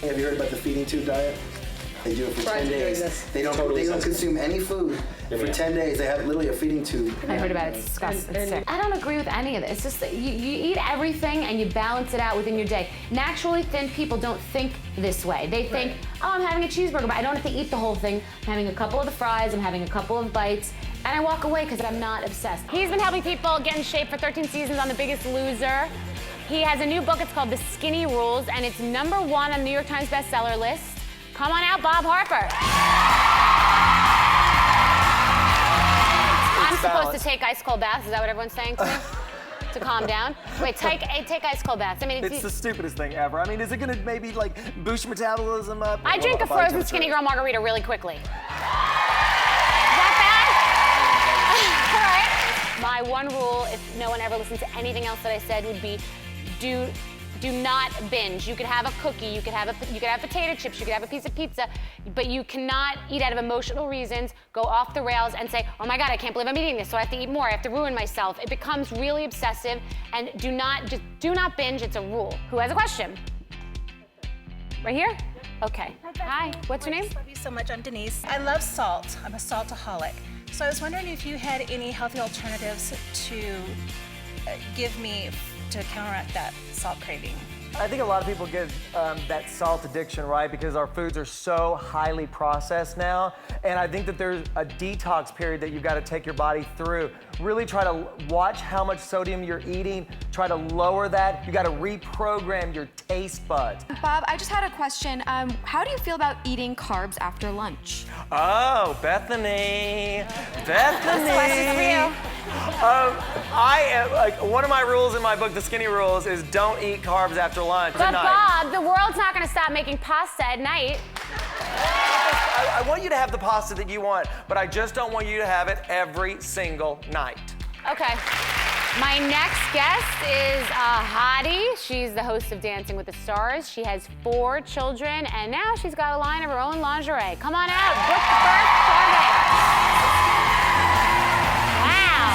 Have you heard about the feeding tube diet? They do it for 10 days. They don't consume any food. For 10 days, they have literally a feeding tube. I heard about it. It's disgusting. It's sick. I don't agree with any of it. It's just that you eat everything and you balance it out within your day. Naturally thin people don't think this way. They think, oh, I'm having a cheeseburger, but I don't have to eat the whole thing. I'm having a couple of the fries, I'm having a couple of bites, and I walk away because I'm not obsessed. He's been helping people get in shape for 13 seasons on The Biggest Loser. He has a new book, it's called The Skinny Rules, and it's #1 on the New York Times bestseller list. Come on out, Bob Harper. I'm supposed to take ice cold baths, is that what everyone's saying to me? To calm down? Wait, take ice cold baths. I mean, it's the stupidest thing ever. I mean, is it gonna maybe like boost your metabolism up? I drink a frozen Skinny Girl margarita really quickly. Is that bad? All right. My one rule, if no one ever listened to anything else that I said, would be do not binge. You could have a cookie, you could have potato chips, you could have a piece of pizza, but you cannot eat out of emotional reasons, go off the rails and say, oh my God, I can't believe I'm eating this, so I have to eat more, I have to ruin myself. It becomes really obsessive, and do not binge, it's a rule. Who has a question? Right here? Okay. Hi, what's your name? Love you so much, I'm Denise. I love salt, I'm a saltaholic. So I was wondering if you had any healthy alternatives to give me to counteract that salt craving. I think a lot of people get that salt addiction, right? Because our foods are so highly processed now. And I think that there's a detox period that you've got to take your body through. Really try to watch how much sodium you're eating, try to lower that. You got to reprogram your taste buds. Bob, I just had a question. How do you feel about eating carbs after lunch? Oh, Bethenny. Bethenny. This question's for you. One of my rules in my book, The Skinny Rules, is don't eat carbs after lunch But at night. Bob, the world's not gonna stop making pasta at night. I want you to have the pasta that you want, but I just don't want you to have it every single night. Okay. My next guest is a hottie. She's the host of Dancing with the Stars. She has 4 children, and now she's got a line of her own lingerie. Come on out, Brooke Burke-Charvet. Wow.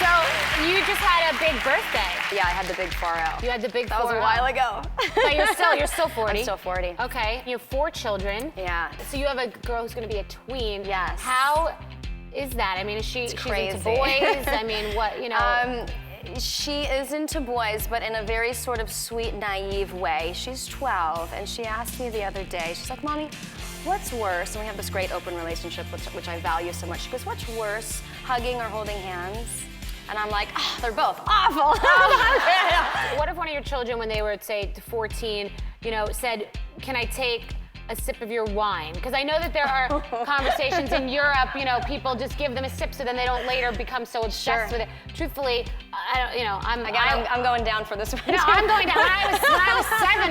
So you just had a big birthday. Yeah, I had the big far out. You had the big That was a while ago. But you're still 40. I'm still 40. Okay. You have 4 children. Yeah. So you have a girl who's going to be a tween. Yes. How is that? I mean, she's into boys? I mean, what, you know? She is into boys, but in a very sort of sweet, naive way. She's 12, and she asked me the other day, she's like, Mommy, what's worse? And we have this great open relationship, which I value so much. She goes, what's worse, hugging or holding hands? And I'm like, oh, they're both awful. What if one of your children, when they were, say, 14, you know, said, can I take a sip of your wine? Because I know that there are conversations in Europe, you know, people just give them a sip so then they don't later become so obsessed with it. Truthfully, I don't, you know, I'm going down for this one. No, I'm going down. When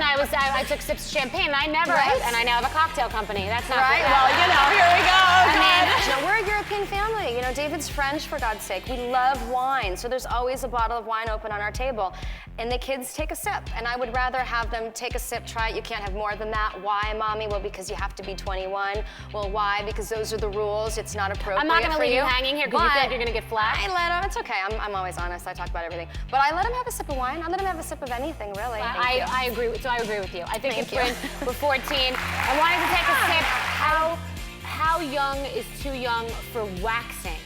I was 7, I took sips of champagne, and I never, and I now have a cocktail company. That's not right. Good. Well, you know, here we go. I mean, we're a European family. You know, David's French, for God's sake. We love wine, so there's always a bottle of wine open on our table, and the kids take a sip. And I would rather have them take a sip, try it. You can't have more than that. Why, Mommy? Well, because you have to be 21. Well, why? Because those are the rules. It's not appropriate. I'm not going to leave you hanging here because you think you're going to get flack. I let him. It's okay. I'm always honest. I talk about everything. But I let him have a sip of wine. I let him have a sip of anything, really. I agree with you. I think we're 14. I wanted to take a sip. How young is too young for waxing?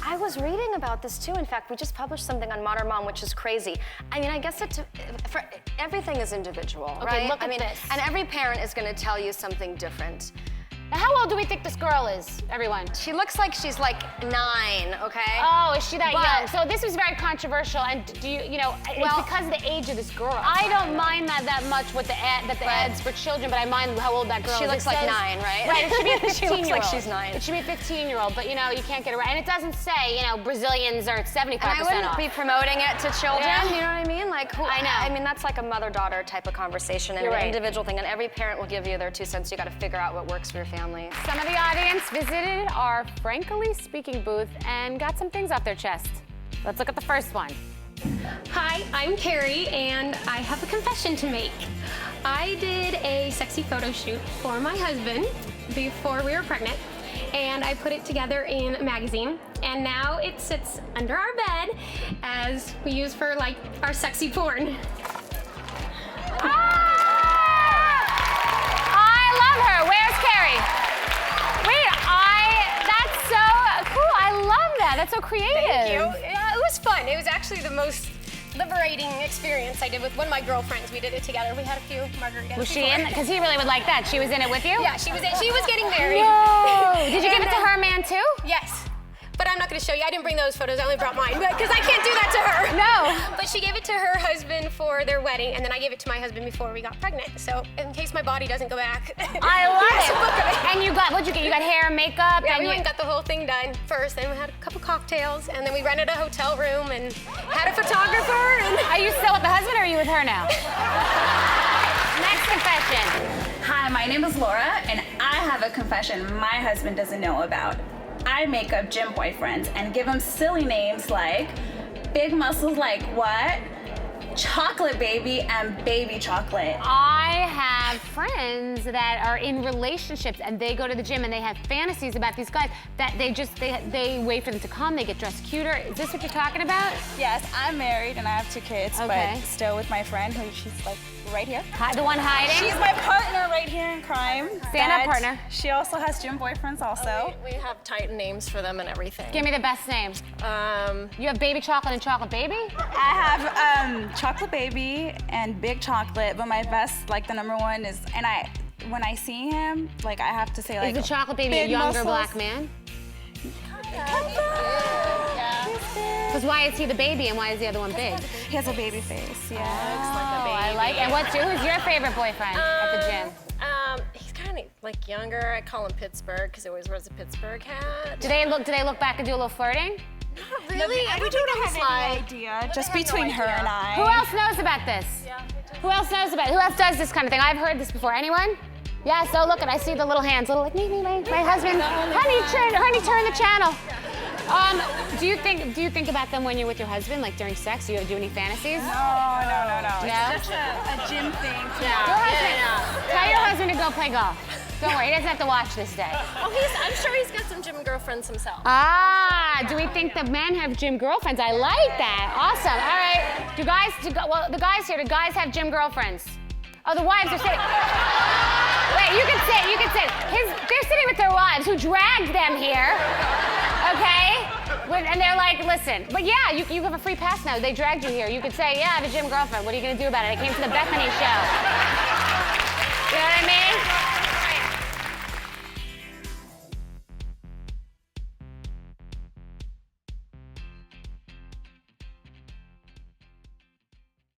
I was reading about this too. In fact, we just published something on Modern Mom, which is crazy. I mean, I guess everything is individual, right? Okay, look at this. And every parent is going to tell you something different. Now, how old do we think this girl is, everyone? She looks like she's like 9, okay? Oh, is she that young? So this was very controversial, and do you know, it's because of the age of this girl. I don't mind that much with the ads for children, but I mind how old that girl is. She looks like 9, right? Right, it should be a 15-year-old. She looks like she's 9. It should be a 15-year-old, but you know, you can't get it right. And it doesn't say, you know, Brazilians are 75% off. And I wouldn't be promoting it to children, you know what I mean? Like, I know. I mean, that's like a mother-daughter type of conversation and an individual thing, and every parent will give you their 2 cents. You got to figure out what works for your family. Some of the audience visited our Frankly speaking booth and got some things off their chest. Let's look at the first one. Hi, I'm Carrie, and I have a confession to make. I did a sexy photo shoot for my husband before we were pregnant, and I put it together in a magazine, and now it sits under our bed as we use for, like, our sexy porn. Where's Carrie? Wait, that's so cool. I love that. That's so creative. Thank you. Yeah, it was fun. It was actually the most liberating experience I did with one of my girlfriends. We did it together. We had a few margaritas. Was she in? Because he really would like that. She was in it with you? Yeah, she was getting married. No. Did you give it to her man too? Yes. But I'm not going to show you. I didn't bring those photos. I only brought mine because I can't do that to her. No. But she gave it to her husband for their wedding, and then I gave it to my husband before we got pregnant. So in case my body doesn't go back. I love it. And you got, what'd you get? You got hair, makeup? Yeah, and we went and got the whole thing done first. Then we had a couple cocktails, and then we rented a hotel room and had a photographer. And Are you still with the husband or are you with her now? Next confession. Hi, my name is Laura, and I have a confession my husband doesn't know about. I make up gym boyfriends and give them silly names like Big Muscles Like What, Chocolate Baby, and Baby Chocolate. I have friends that are in relationships and they go to the gym and they have fantasies about these guys that they wait for them to come, they get dressed cuter. Is this what you're talking about? Yes, I'm married and I have 2 kids, Okay. but still with my friend who she's like right here. The one hiding? She's my partner right here in crime. Stand up, but partner. She also has gym boyfriends also. We have tight names for them and everything. Give me the best name. You have Baby Chocolate and Chocolate Baby? I have Chocolate Baby and Big Chocolate, but my best, like the number one is, and when I see him, like I have to say like, Is the Chocolate Baby a big younger muscles. black man? Because why is he the baby and why is the other one big? He has a baby face, yeah. Oh, I like it. And who's your favorite boyfriend at the gym? He's kind of like younger. I call him Pittsburgh because he always wears a Pittsburgh hat. Do they look back and do a little flirting? Not really. We don't have any idea, just between her and I. Who else knows about this? Who else knows about it? Who else does this kind of thing? I've heard this before. Anyone? Yes. Oh, look, and I see the little hands. Little like me, my husband. Honey, turn the channel. Do you think about them when you're with your husband, like during sex? Do you do any fantasies? No. No? It's just a gym thing. Tell your husband to go play golf. Don't worry, he doesn't have to watch this day. Oh, I'm sure he's got some gym girlfriends himself. Do we think the men have gym girlfriends? I like that. Awesome. All right. The guys here, do guys have gym girlfriends? Oh, the wives are sitting. Wait, you can sit. They're sitting with their wives who dragged them here. Okay? And they're like, listen, but yeah, you have a free pass now. They dragged you here. You could say, yeah, I have a gym girlfriend. What are you going to do about it? I came to the Bethenny show. You know what I mean?